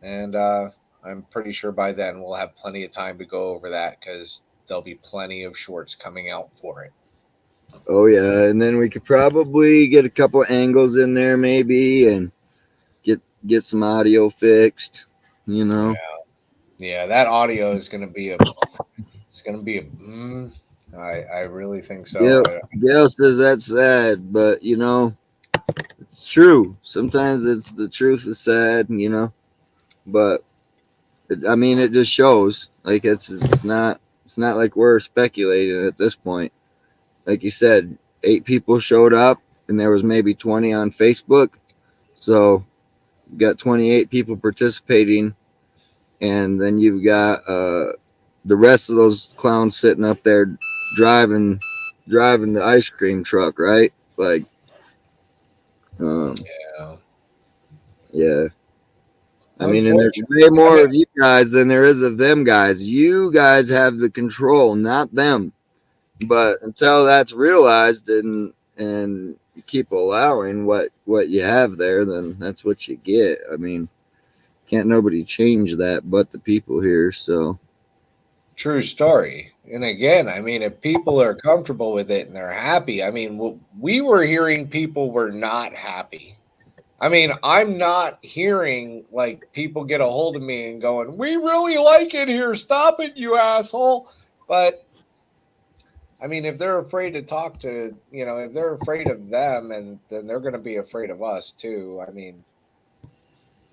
And I'm pretty sure by then we'll have plenty of time to go over that because there'll be plenty of shorts coming out for it. Oh yeah, and then we could probably get a couple angles in there maybe and get some audio fixed, you know. Yeah, that audio is going to be I really think so. Gail says that's sad, but you know, it's true. Sometimes it's the truth is sad, you know. But I mean, it just shows. Like it's not like we're speculating at this point. Like you said, 8 people showed up, and there was maybe 20 on Facebook. So you got 28 people participating, and then you've got the rest of those clowns sitting up there driving the ice cream truck, right? Like, yeah. I mean, and there's way more of you guys than there is of them guys. You guys have the control, not them. But until that's realized and you keep allowing what you have there, then that's what you get. I mean, can't nobody change that but the people here. So true story. And again, I mean, if people are comfortable with it and they're happy, I mean, we were hearing people were not happy. I mean, I'm not hearing like people get a hold of me and going, "We really like it here. Stop it, you asshole." But I mean, if they're afraid to talk to, if they're afraid of them, and then they're going to be afraid of us too. I mean,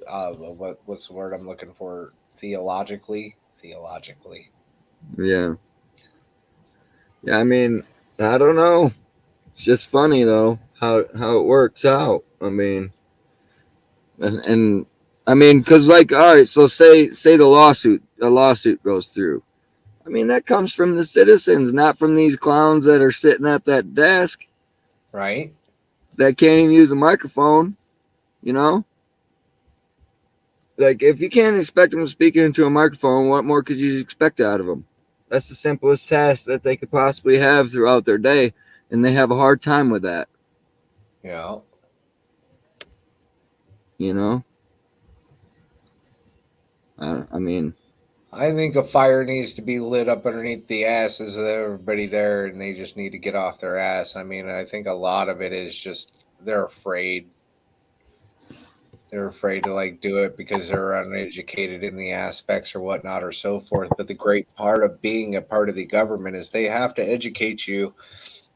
what's the word I'm looking for? Theologically. yeah. I mean, I don't know. It's just funny though how it works out. I mean, and I mean, because like, all right, so say a lawsuit goes through. I mean, that comes from the citizens, not from these clowns that are sitting at that desk. Right. That can't even use a microphone, you know? Like, if you can't expect them to speak into a microphone, what more could you expect out of them? That's the simplest task that they could possibly have throughout their day, and they have a hard time with that. Yeah. You know? I mean... I think a fire needs to be lit up underneath the asses of everybody there, and they just need to get off their ass. I mean, I think a lot of it is just they're afraid. They're afraid to like do it because they're uneducated in the aspects or whatnot or so forth. But the great part of being a part of the government is they have to educate you.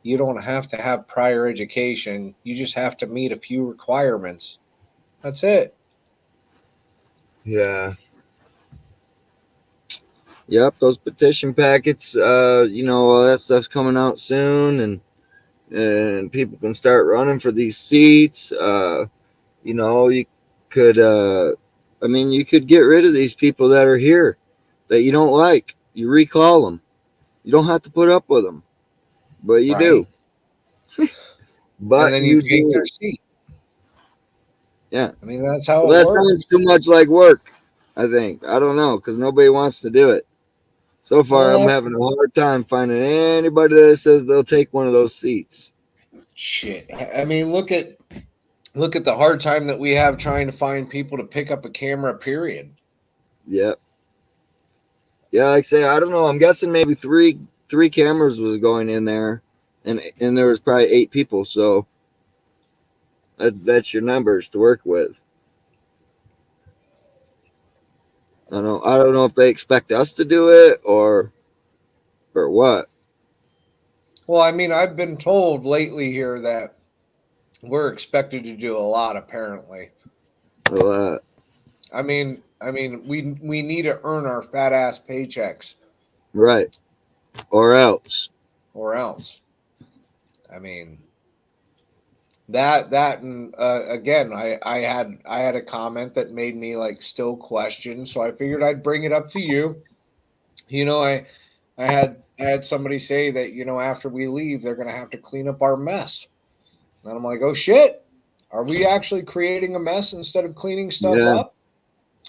You don't have to have prior education. You just have to meet a few requirements. That's it. Yeah. Yep, those petition packets, all that stuff's coming out soon, and people can start running for these seats. You could, you could get rid of these people that are here that you don't like. You recall them. You don't have to put up with them, but you Right. do. And But then you you take do. their seat. Yeah. I mean, that's how Well, it that works. sounds too much like work, I think. I don't know, because nobody wants to do it. So far, I'm Well, having a hard time finding anybody that says they'll take one of those seats. shit. I mean, look at the hard time that we have trying to find people to pick up a camera, period. Yep. Yeah, like I say, I don't know. I'm guessing maybe three cameras was going in there, and there was probably 8 people. So that's your numbers to work with. I don't know if they expect us to do it or what. Well, I mean, I've been told lately here that we're expected to do a lot, apparently. Well, We need to earn our fat ass paychecks, right. Or else. or else. I mean, that and again, I had a comment that made me like still question, so I figured I'd bring it up to you. You know, I had somebody say that, after we leave, they're gonna have to clean up our mess, and I'm like, oh shit, are we actually creating a mess instead of cleaning stuff Yeah, up?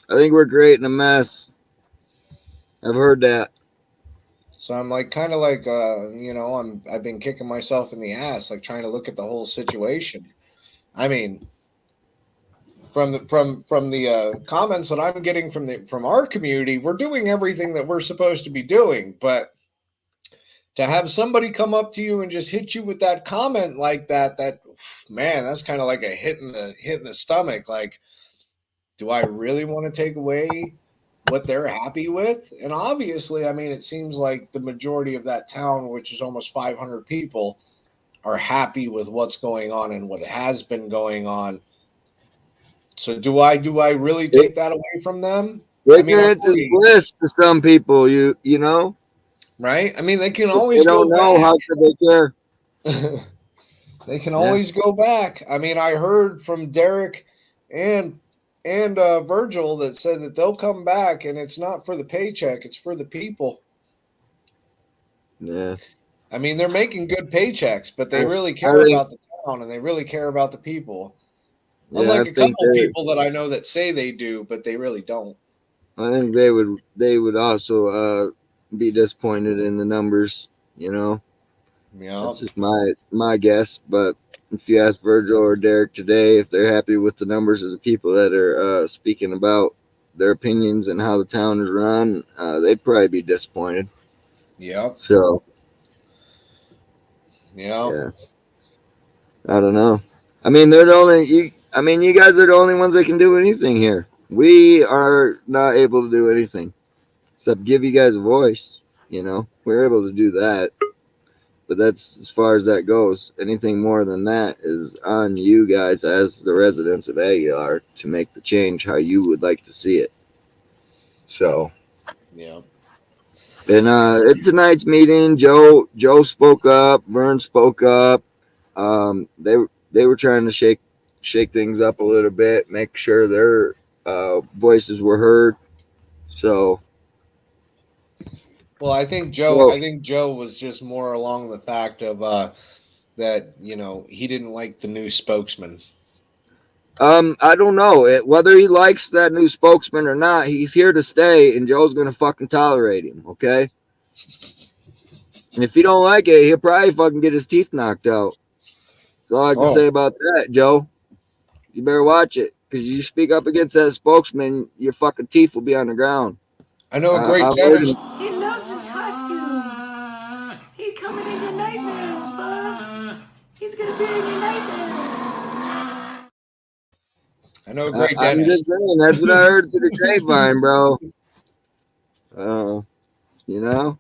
I think we're creating a mess. I've heard that. So I'm like, kind of like, I've been kicking myself in the ass, like trying to look at the whole situation. I mean, from the comments that I'm getting from our community, we're doing everything that we're supposed to be doing, but to have somebody come up to you and just hit you with that comment like that man, that's kind of like a hit in the stomach. Like, do I really want to take away what they're happy with? And obviously, I mean, it seems like the majority of that town, which is almost 500 people, are happy with what's going on and what has been going on. So do I really take that away from them? I mean, I'm Ignorance is already bliss to some people. You know, right. I mean, they can if they always go don't know, back. how could they care? They can Yeah, always go back. I mean, I heard from Derek and Virgil that said that they'll come back, and it's not for the paycheck; it's for the people. yeah. I mean, they're making good paychecks, but I, they really I care think, about the town and they really care about the people. yeah, Unlike a couple people that I know that say they do, but they really don't. I think they would also be disappointed in the numbers. You know, Yeah, that's just my guess. But if you ask Virgil or Derek today if they're happy with the numbers of the people that are speaking about their opinions and how the town is run, they'd probably be disappointed. yeah, So yeah. yeah, I don't know. I mean, they're the only you. I mean, you guys are the only ones that can do anything here. We are not able to do anything except give you guys a voice. We're able to do that, but that's as far as that goes. Anything more than that is on you guys as the residents of Aguilar to make the change how you would like to see it. So, Yeah. and at tonight's meeting, Joe spoke up, Vern spoke up. They were trying to shake things up a little bit, make sure their voices were heard. So, Well, well, I think Joe was just more along the fact of that, he didn't like the new spokesman. I don't know whether he likes that new spokesman or not. He's here to stay, and Joe's gonna fucking tolerate him. Okay, and if he don't like it, he'll probably fucking get his teeth knocked out. That's all I can Oh, say about that, Joe. You better watch it, because you speak up against that spokesman, your fucking teeth will be on the ground. I know a great I've heard dentist. him. He loves his costume. He coming in your nightmares, Buzz. He's gonna be in your nightmares. I know a great I'm just dentist. saying, that's what I heard through the grapevine, bro. Uh, you know.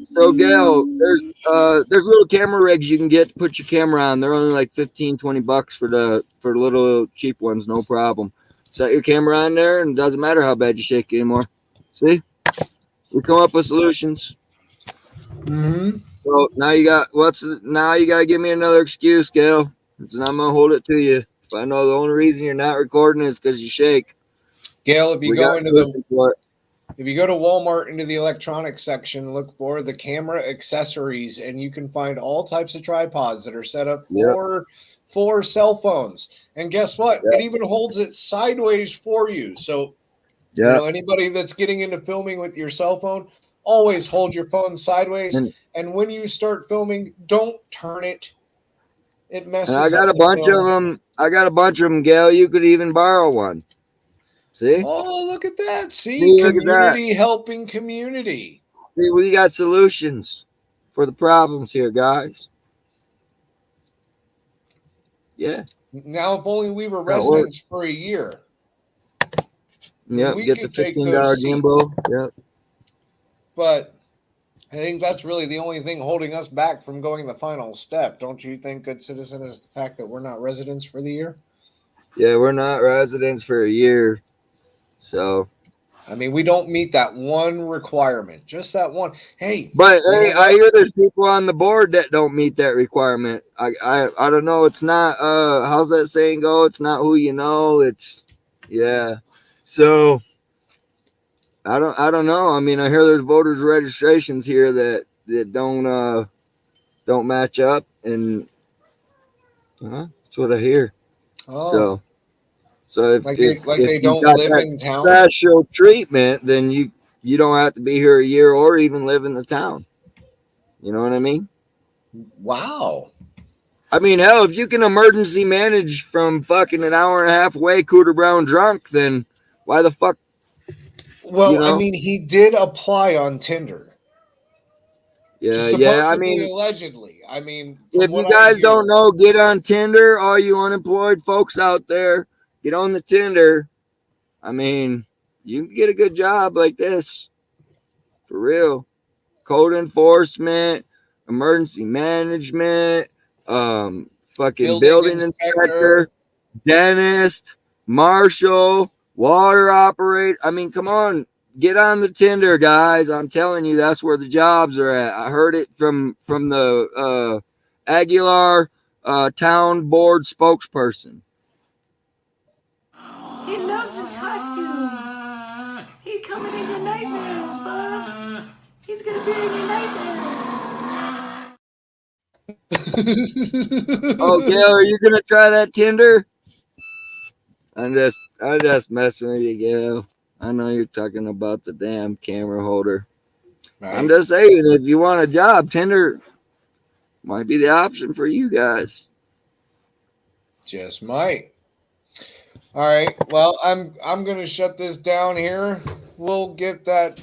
So Gail, there's little camera rigs you can get to put your camera on. They're only like $15-20 for the little cheap ones, no problem. Set your camera on there, and it doesn't matter how bad you shake anymore. See, we come up with solutions. Mm-hmm. So now you got now you gotta give me another excuse, Gail. And I'm gonna hold it to you. If I know the only reason you're not recording is because you shake, Gail, if you we go got into to listen for it. if you go to Walmart into the electronics section, look for the camera accessories, and you can find all types of tripods that are set up Yep. for cell phones. And guess what? Yep. It even holds it sideways for you. So Yeah. anybody that's getting into filming with your cell phone, always hold your phone sideways. And when you start filming, don't turn it. It messes And I got up a the bunch of film. them. I got a bunch of them, Gail. You could even borrow one. See? Oh, look at that. See, See, look at that. community helping community. See, we got solutions for the problems here, guys. Yeah. Now, if only we were That's how it works. residents for a year. Yep. We Get the could take $15 those seats. gimbal. Yep. But I think that's really the only thing holding us back from going the final step. Don't you think, good citizen, is the fact that we're not residents for the year? Yeah, we're not residents for a year. So, I mean, we don't meet that one requirement. Just that one. Hey, but you hey, know I what? hear there's people on the board that don't meet that requirement. I don't know. It's not how's that saying go? It's not who you know. It's yeah. So I don't know. I mean, I hear there's voters registrations here that don't match up, and that's what I hear. Oh, So like if they you don't got live that in town? special treatment, then you don't have to be here a year or even live in the town. You know what I mean? Wow. I mean, hell, if you can emergency manage from fucking an hour and a half away, Cooter Brown drunk, then why the fuck? Well, You I know? mean, he did apply on Tinder. Yeah, Just yeah. I supposedly, mean, allegedly. I mean, from if you what I guys don't hear. know, get on Tinder. All you unemployed folks out there, get on the Tinder. I mean, you can get a good job like this. For real. Code enforcement, emergency management, fucking Building building inspector, inspector. dentist, marshal, water operator. I mean, come on, get on the Tinder, guys. I'm telling you, that's where the jobs are at. I heard it from the Aguilar Town Board spokesperson. He loves his costume. He's coming in your nightmares, Buzz. He's gonna be in your nightmares. Oh, Gail, are you gonna try that Tinder? I'm just messing with you, Gail. I know you're talking about the damn camera holder. Right? I'm just saying, if you want a job, Tinder might be the option for you guys. Just might. All right. Well, I'm gonna shut this down here. We'll get that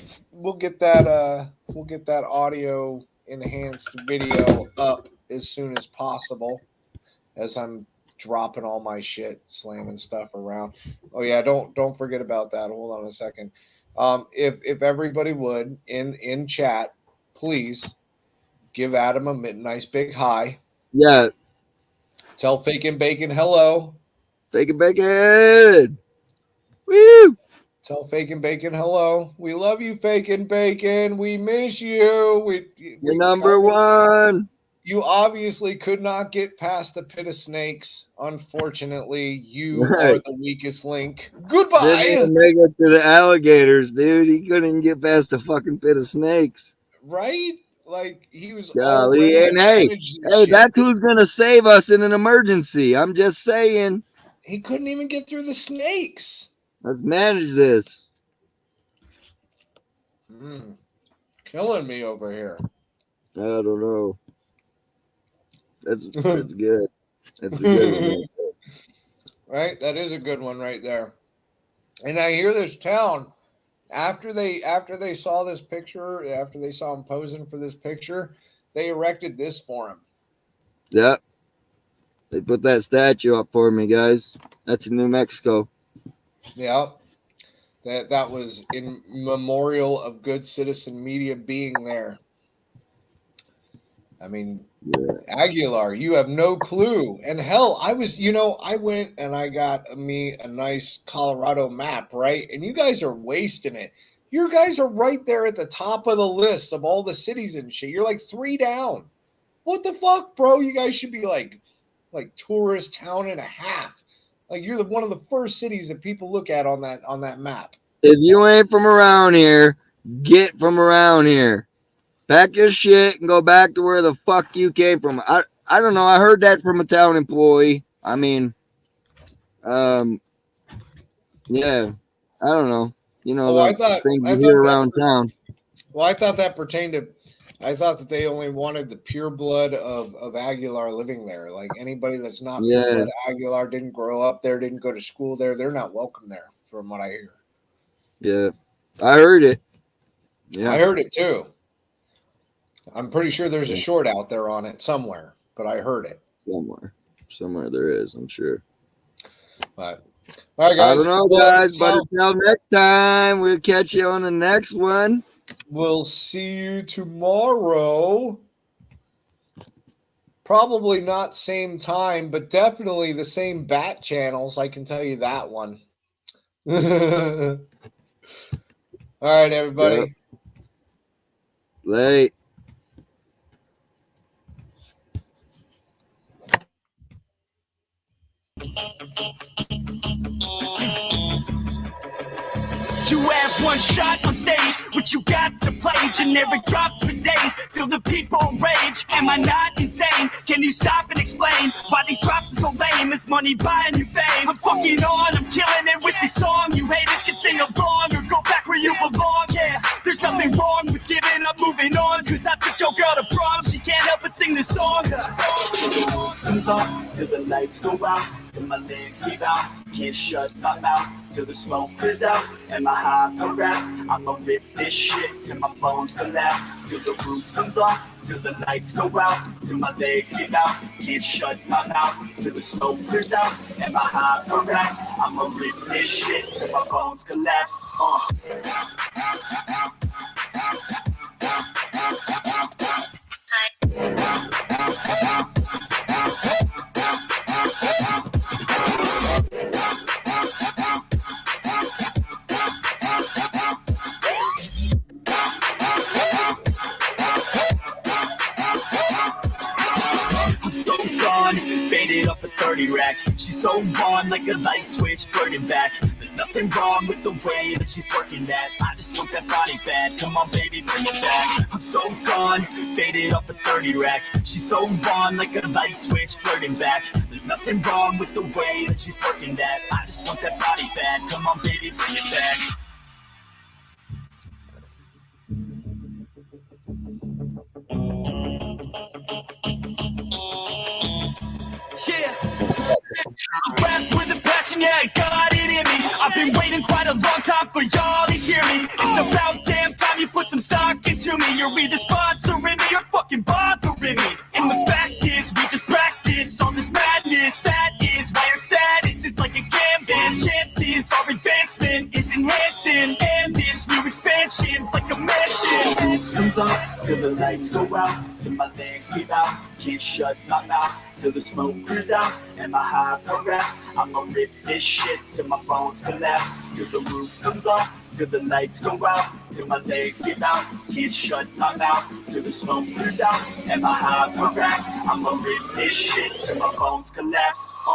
audio enhanced video up as soon as possible, as I'm dropping all my shit, slamming stuff around. Oh yeah, don't forget about that. Hold on a second. If everybody would in chat, please give Adam a nice big hi. Yeah, Tell Fake and Bacon hello. take it back in. Woo! Tell Fake and Bacon hello. We love you, Fake and Bacon. We miss you. You're number one. You obviously could not get past the pit of snakes. Unfortunately, you are Right. the weakest link. Didn't Goodbye. even make it to the alligators, dude. He couldn't even get past the fucking pit of snakes. Right? Like he was all Golly, ready to and hey, manage this shit. that's who's gonna save us in an emergency. I'm just saying. He couldn't even get through the snakes. Let's manage this. Killing me over here. I don't know. That's good. That's a good one. Right? That is a good one right there. And I hear this town, after they saw this picture, after they saw him posing for this picture, they erected this for him. Yep. They put that statue up for me, guys. That's in New Mexico. Yep. That was in memorial of good citizen media being there. I mean, Yeah. Aguilar, you have no clue. And hell, I went and I got me a nice Colorado map, right? And you guys are wasting it. You guys are right there at the top of the list of all the cities and shit. You're like 3 down. What the fuck, bro? You guys should be like tourist town and a half. Like you're one of the first cities that people look at on that map. If you ain't from around here, get from around here. Pack your shit and go back to where the fuck you came from. I don't know. I heard that from a town employee. I mean, yeah. I don't know. You know, Oh, the things you hear around town. Well, I thought that pertained to. I thought that they only wanted the pure blood of Aguilar living there. Like anybody that's not pure blood Aguilar, didn't grow up there, didn't go to school there, they're not welcome there, from what I hear. Yeah, I heard it. Yeah, I heard it too. I'm pretty sure there's a short out there on it somewhere, but I heard it. Somewhere there is, I'm sure. But all right, guys. I don't know, guys, but until next time, we'll catch you on the next one. We'll see you tomorrow. Probably not same time, but definitely the same bat channels. I can tell you that one. All right, everybody. Yep. Late. You have one shot on stage, what you got to play? Generic drops for days, still the people rage. Am I not insane? Can you stop and explain why these drops are so lame? Is money buying you fame? I'm fucking on, I'm killing it with this song. You haters can sing along or go back where you belong. Yeah, there's nothing wrong with giving up, moving on. Cause I took your girl to prom, she can't help but sing this song. Comes off till the lights go out, till my legs give out. Can't shut my mouth till the smoke clears out. And my high raps, I'ma rip this shit till my bones collapse. Till the roof comes off, till the lights go out, till my legs give out. Can't shut my mouth till the smoke clears out. And my high raps, I'ma rip this shit till my bones collapse. I'm so gone, faded up a 30 rack. She's so on like a light switch, flirting back. There's nothing wrong with the way that she's working that. I just want that body bad, come on baby, bring it back. I'm so gone, faded up a 30 rack. She's so on like a light switch, flirting back. There's nothing wrong with the way that she's working that. I just want that body bad, come on baby, bring it back. Yeah, I rap with a passion, yeah, I got it in me. I've been waiting quite a long time for y'all to hear me. It's about damn time you put some stock into me. You're either sponsoring me or fucking bothering me. And the fact is, we just practice all this madness. That is why our status is like a canvas. Chances our advancement is enhancing, and this new expansion's like a mansion. Comes off till the lights go out, till my legs give out. Can't shut my mouth till the smoke clears out. And my high raps, I'ma rip this shit till my bones collapse. Till the roof comes off, till the lights go out, till my legs give out. Can't shut my mouth till the smoke clears out. And my high raps, I'ma rip this shit till my bones collapse.